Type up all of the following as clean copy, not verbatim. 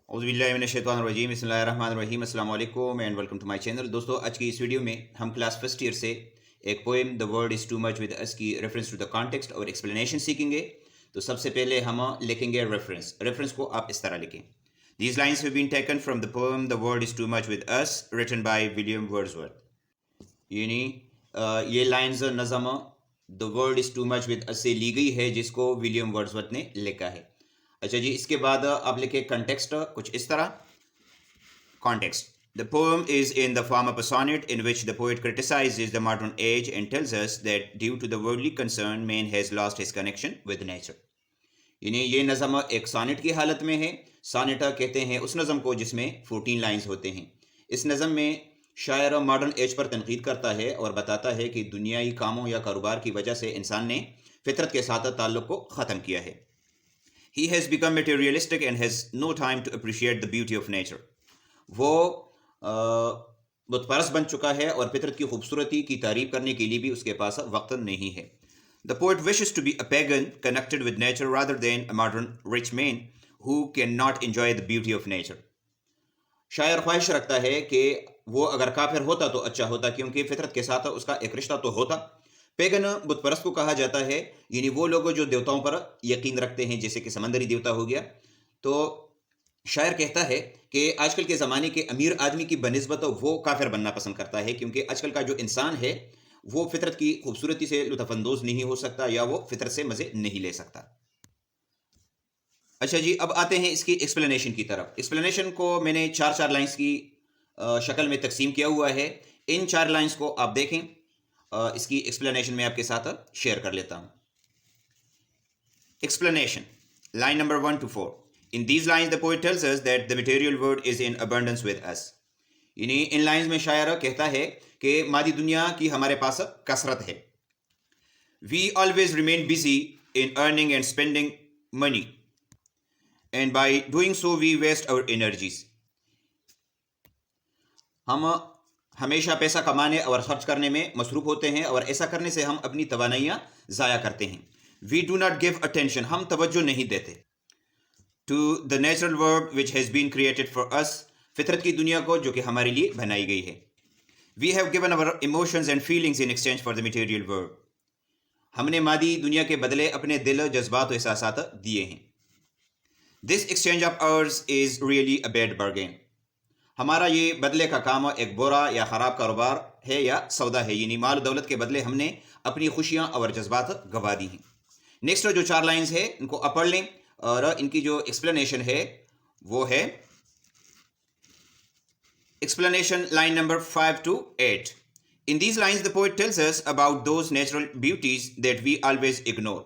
औज़ुबिल्लाहिमिनश्शैतानिर्रजीम बिस्मिल्लाहिर्रहमानिर्रहीम अस्सलाम वालेकुम and welcome to my channel. दोस्तों, आज की इस वीडियो में हम क्लास फर्स्ट ईयर से एक poem the world is too much with us की रेफरेंस टू द कॉन्टेक्स्ट और एक्सप्लेनेशन सीखेंगे। तो सबसे पहले हम लिखेंगे रेफरेंस को आप इस तरह लिखें। These lines have been taken from the poem The World is Too Much with Us written by William Wordsworth। यानी ये लाइंस नज़म the world is too much with us से ली गई है, जिसको विलियम वर्ड्सवर्थ ने लिखा है। अच्छा जी, इसके बाद आप लिखे कंटेक्स्ट कुछ इस तरह। Context: The poem is in the form of a sonnet in which the poet criticizes the modern age and tells us that due to the worldly concern man has lost his connection with nature। यानी ये नज़म एक sonnet की हालत में है। Sonnet कहते हैं उस नज़म को जिसमें 14 लाइंस होते हैं। इस नज़म में शायर मॉडर्न एज पर तनकीद करता है और बताता है कि दुनियाई कामों या कारोबार की वजह से इंसान ने फितरत के साथ ताल्लुक़ को ख़त्म किया है। He has become materialistic and has no time to appreciate the beauty of nature। वो बुतपरस्त बन चुका है और फितरत की खूबसूरती की तारीफ करने के लिए भी उसके पास वक्त नहीं है। The poet wishes to be a pagan connected with nature rather than a modern rich man who cannot enjoy the beauty of nature। शायर ख्वाहिश रखता है कि वो अगर काफिर होता तो अच्छा होता, क्योंकि फितरत के साथ उसका एक रिश्ता तो होता। पेगन बुतपरस्त को कहा जाता है, यानी वो लोग जो देवताओं पर यकीन रखते हैं, जैसे कि समंदरी देवता हो गया। तो शायर कहता है कि आजकल के ज़माने के अमीर आदमी की बनिस्बत वो काफिर बनना पसंद करता है, क्योंकि आजकल का जो इंसान है वो फितरत की खूबसूरती से लुत्फ़अंदोज़ नहीं हो सकता या वो फितरत से मज़े नहीं ले सकता। अच्छा जी, अब आते हैं इसकी एक्सप्लेनेशन की तरफ। एक्सप्लेनेशन को मैंने 4-4 लाइंस की शक्ल में तकसीम किया हुआ है। इन 4 लाइंस को आप देखें। इसकी एक्सप्लेनेशन मैं आपके साथ शेयर कर लेता हूँ। Explanation: Line number 1 to 4. In these lines the poet tells us that the material world is in abundance with us। यानी इन लाइंस में शायर कहता है कि मादी दुनिया की हमारे पास कसरत है। We always remain busy in earning and spending money, and by doing so we waste our energies। हम हमेशा पैसा कमाने और खर्च करने में मसरूफ़ होते हैं और ऐसा करने से हम अपनी तवानाइयाँ ज़ाया करते हैं। We do not give attention, हम तवज्जो नहीं देते। To the natural world which has been created for us, फितरत की दुनिया को जो कि हमारे लिए बनाई गई है। We have given our emotions and feelings in exchange for the material world। हमने मादी दुनिया के बदले अपने दिल, जज्बात और एहसासात दिए हैं। This exchange of ours is really a bad bargain। हमारा ये बदले का काम एक बुरा या ख़राब कारोबार है या सौदा है, यानी माल दौलत के बदले हमने अपनी खुशियाँ और जज्बात गवा दी हैं। नेक्स्ट जो 4 लाइंस है इनको आप पढ़ लें और इनकी जो एक्सप्लेनेशन है वो है explanation line number 5 to 8। In these lines the poet tells us about those natural beauties that we always ignore।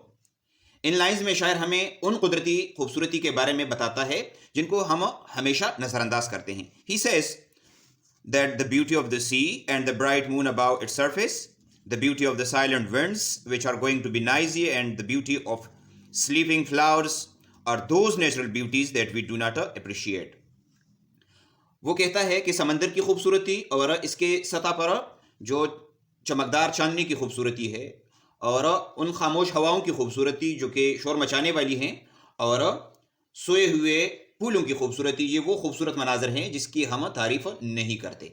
In lines में शायर हमें उन कुदरती खूबसूरती के बारे में बताता है जिनको हम हमेशा नज़रअंदाज करते हैं। He says that the beauty of the sea and the bright moon above its surface, the beauty of the silent winds which are going to be noisy, and the beauty of sleeping flowers are those natural beauties that we do not appreciate। वो कहता है कि समंदर की खूबसूरती और इसके सतह पर जो चमकदार चांदनी की खूबसूरती है और उन खामोश हवाओं की खूबसूरती जो कि शोर मचाने वाली हैं और सोए हुए फूलों की खूबसूरती, ये वो खूबसूरत मनाजर हैं जिसकी हम तारीफ नहीं करते।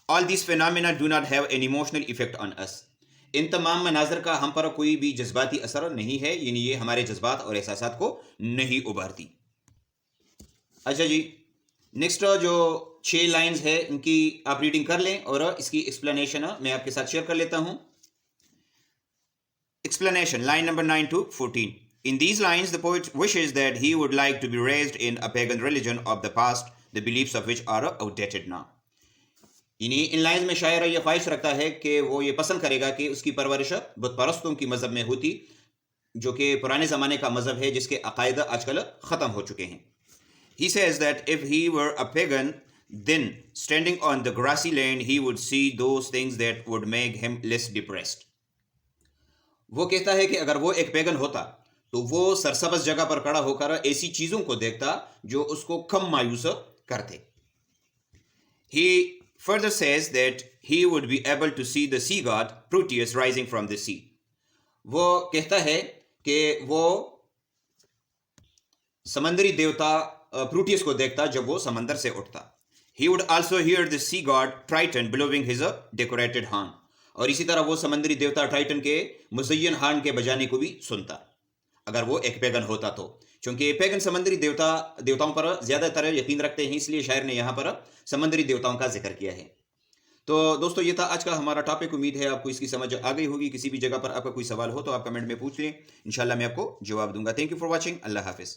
All these phenomena do not have an emotional effect on us। इन तमाम मनाजर का हम पर कोई भी जज्बाती असर नहीं है, यानी ये हमारे जज्बात और एहसासात को नहीं उभारती। अच्छा जी, नेक्स्ट जो 6 लाइंस है इनकी आप रीडिंग कर लें और इसकी एक्सप्लेनेशन मैं आपके साथ शेयर कर लेता हूँ। Explanation, line number 9 to 14. In these lines, the poet wishes that he would like to be raised in a pagan religion of the past, the beliefs of which are outdated now। यानी इन lines में शायर ये ख्वाहिश रखता है कि वो ये पसंद करेगा कि उसकी परवरिश बुत परस्तों की मज़हब में होती, जो कि पुराने ज़माने का मज़हब है जिसके अकायद आजकल ख़त्म हो चुके हैं। He says that if he were a pagan, then standing on the grassy land he would see those things that would make him less depressed। वो कहता है कि अगर वो एक पेगन होता तो वो सरसब्ज़ जगह पर खड़ा होकर ऐसी चीज़ों को देखता जो उसको कम मायूस करते। He further says that he would be able to see the sea god Proteus rising from the sea। वो कहता है कि वो समंदरी देवता प्रूटियस को देखता जब वो समंदर से उठता. He would also hear the sea god Triton blowing his decorated horn. और इसी तरह वो समंदरी देवता ट्राइटन के मुज़य्यन हार्न के बजाने को भी सुनता अगर वो एक पैगन होता तो. क्योंकि पैगन समंदरी देवताओं पर ज़्यादातर यकीन रखते हैं, इसलिए शायर ने यहाँ पर समंदरी देवताओं का जिक्र किया है. तो दोस्तों ये था आज का हमारा टॉपिक. उम्मीद है आपको इसकी समझ आ गई होगी. किसी भी जगह पर आपका कोई सवाल हो तो आप कमेंट में पूछ लें, इंशाल्लाह मैं आपको जवाब दूंगा. Thank you for watching. अल्लाह हाफिज़.